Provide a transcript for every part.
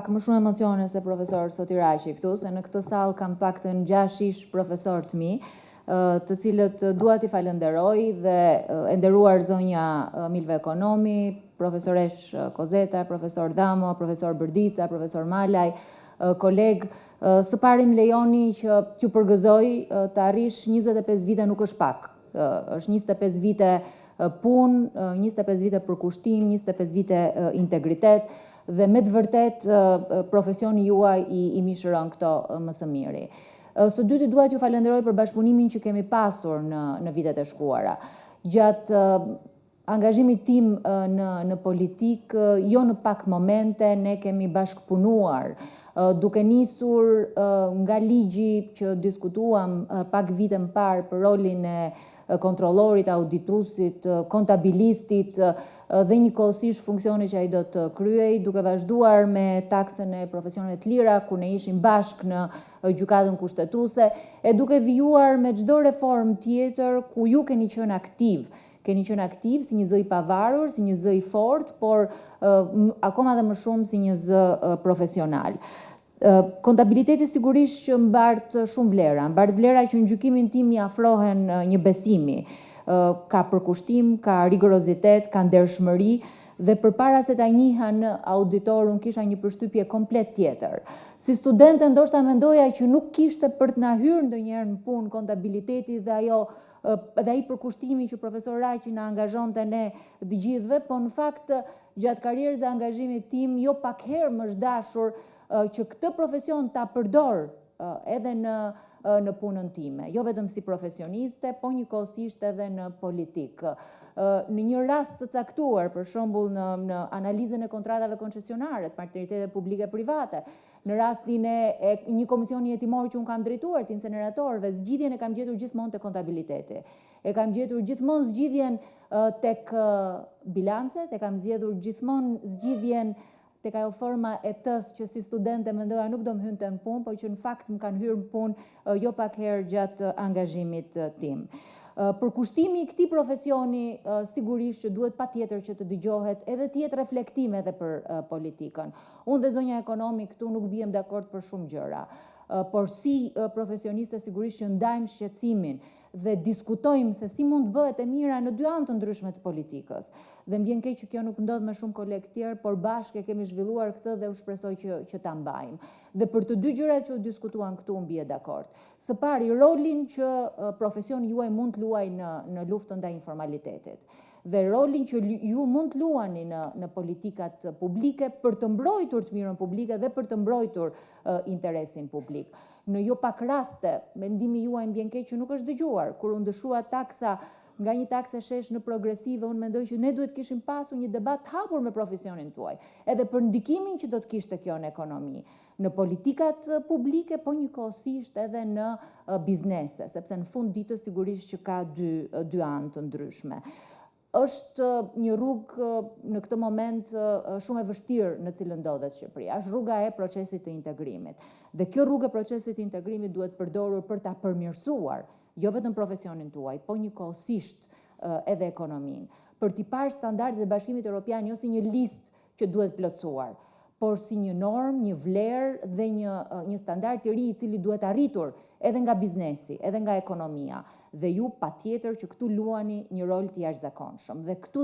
pak më shumë emocione se profesor Sotiraqi këtu, se në këtë sallë kam paktën 6 ish profesor të mi, të cilët dua t'i falenderoj dhe e nderuar zonja Milve Ekonomi, profesoresh Kozeta, profesor Damo, profesor Bërdica, profesor Malaj, kolegë, së pari më lejoni që t'ju përgëzoj të arrish 25 vite nuk është pak. Është 25 vite punë, 25 vite përkushtim, 25 vite integritet dhe me të vërtet profesioni juaj i mishëron këto më së miri. Së dyti dua t'ju falenderoj për bashkëpunimin që kemi pasur në vitet e shkuara. Gjatë angazhimit tim në politik, jo në pak momente ne kemi bashkëpunuar, duke nisur nga ligji që diskutuam pak vite më parë për rolin e kontrollorit, auditusit, kontabilistit dhe njëkohësisht funksioni që ai do të kryej, duke vazhduar me taksën e profesioneve të lira, ku ne ishim bashkë në gjykatën kushtetuese, e duke vijuar me çdo reformë tjetër ku ju keni qenë aktiv si një zë i pavarur, si një zë i fortë, por akoma dhe më shumë si një zë profesional. Kontabiliteti sigurisht që mbart shumë vlera, që në gjykimin tim i afrohen një besimi, ka përkushtim, ka rigorozitet, ka ndershmëri dhe përpara se ta njiha në auditor unë kisha një përshtypje komplet tjetër. Si studente ndoshta mendoja që nuk kishte për të na hyrë ndonjëherë në punë kontabiliteti dhe ai përkushtimi që profesor Raqi na angazhonte ne të gjithëve, po në fakt gjatë karrierës dhe angazhimit tim jo pak herë më është dashur që këtë profesion ta përdor edhe në punën time, jo vetëm si profesioniste, po njëkohësisht edhe në politikë. Në një rast të caktuar, për shembull në analizën e kontratave koncesionare, partneritete publike-private, në rastin e një komisioni hetimor që unë kam drejtuar të inceneratorëve, zgjidhjen e kam gjetur gjithmonë te kontabiliteti. E kam gjetur gjithmonë zgjidhjen tek bilancet, e kam gjetur gjithmonë zgjidhjen tek ajo forma e tës që si studente mendoja nuk do më hynte në punë, po që në fakt më kanë hyrë në punë jo pak herë gjatë angazhimit tim. Përkushtimi i këtij profesioni sigurisht që duhet patjetër që të dëgjohet edhe të jetë reflektim edhe për politikën. Unë dhe zonja Ekonomi këtu nuk bijem dakord për shumë gjëra, por si profesioniste sigurisht që ndajmë shqetësimin dhe diskutojmë se si mund të bëhet e mira në dy anë të ndryshme të politikës. Dhe më vjen keq që kjo nuk ndodh me shumë kolegë tjerë, por bashkë kemi zhvilluar këtë dhe u shpresoj që ta mbajmë. Dhe për të dy gjërat që u diskutuan këtu unë bie dakord. Së pari, rolin që profesioni juaj mund të luajë në luftën ndaj informalitetit dhe rolin që ju mund të luani në politikat publike për të mbrojtur të mirën publike dhe për të mbrojtur interesin publik. Në jo pak raste, mendimi juaj më vjen keq që nuk është dëgjuar. Kur u ndëshua taksa nga një takse shesh në progresive, unë mendoj që ne duhet kishim pasur një debat të hapur me profesionin tuaj, edhe për ndikimin që do të kishte kjo në ekonomi, në politikat publike, po njëkohësisht edhe në biznese, sepse në fund ditës sigurisht që ka dy anë të ndryshme. Është një rrugë në këtë moment shumë e vështirë në cilën ndodhet Shqipëria. Është rruga e procesit të integrimit. Dhe kjo rrugë e procesit të integrimit duhet përdorur për ta përmirësuar jo vetëm profesionin tuaj, po njëkohësisht edhe ekonominë. Për t'i parë standardet e Bashkimit Evropian jo si një listë që duhet plotësuar, por si një normë, një vlerë dhe një standard të ri i cili duhet arritur edhe nga biznesi, edhe nga ekonomia. Dhe ju patjetër që këtu luani një rol të jashtëzakonshëm. Dhe këtu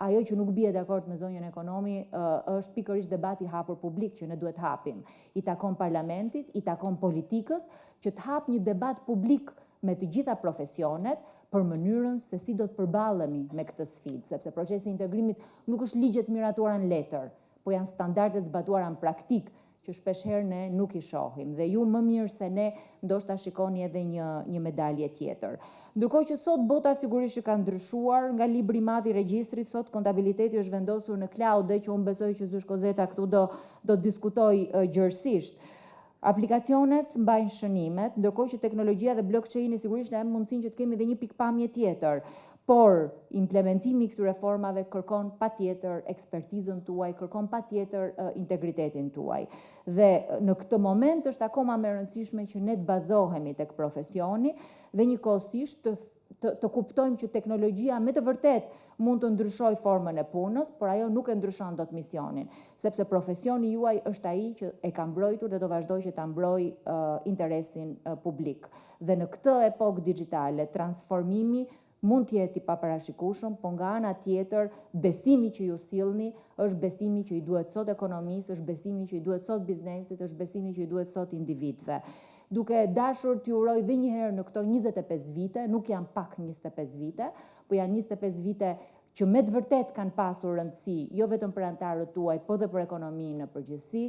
ajo që nuk bie dakord me zonjën Ekonomi është pikërisht debati i hapur publik që ne duhet hapim. I takon parlamentit, i takon politikës që të hap një debat publik me të gjitha profesionet për mënyrën se si do të përballemi me këtë sfidë, sepse procesi i integrimit nuk është ligjet miratuara në letër, po janë standardet zbatuara në praktik që shpesh herë ne nuk i shohim dhe ju më mirë se ne ndoshta shikoni edhe një medalje tjetër. Ndërkohë që sot bota sigurisht që ka ndryshuar, nga libri i madh i regjistrit, sot kontabiliteti është vendosur në cloud dhe që unë besoj që Zysh Kozeta këtu do diskutoj gjërësisht. Aplikacionet mbajnë shënimet, ndërkohë që teknologjia dhe blockchain sigurisht na jep mundësinë që të kemi edhe një pikpamje tjetër. Por implementimi i këtyre reformave kërkon patjetër ekspertizën tuaj, kërkon patjetër integritetin tuaj. Dhe në këtë moment është akoma më e rëndësishme që ne të bazohemi tek profesioni dhe njëkohësisht të kuptojmë që teknologjia me të vërtet mund të ndryshoj formën e punës, por ajo nuk e ndryshon dot misionin, sepse profesioni juaj është ai që e ka mbrojtur dhe do vazhdoj që ta mbroj interesin publik. Dhe në këtë epokë digjitale, transformimi mund të jetë i paparashikueshëm, po nga ana tjetër, besimi që ju sillni është besimi që i duhet sot ekonomisë, është besimi që i duhet sot biznesit, është besimi që i duhet sot individëve. Duke dashur t'ju uroj dhe një herë në këto 25 vite, nuk janë pak 25 vite, po janë 25 vite që me të vërtet kanë pasur rëndësi, jo vetëm për anëtarët tuaj, po dhe për ekonominë në përgjithësi.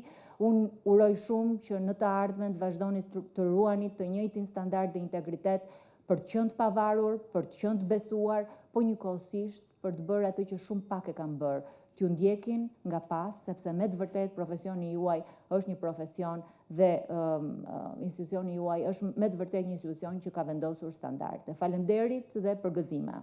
Unë uroj shumë që në të ardhmen të vazhdoni të ruani të njëjtin standard dhe integritet për të qenë të pavarur, për të qenë të besuar, po njëkohësisht për të bërë atë që shumë pak e kanë bërë, t'ju ndjekin nga pas, sepse me të vërtet profesioni juaj është një profesion dhe institucioni juaj është me të vërtet një institucion që ka vendosur standarde. Faleminderit dhe përgëzime.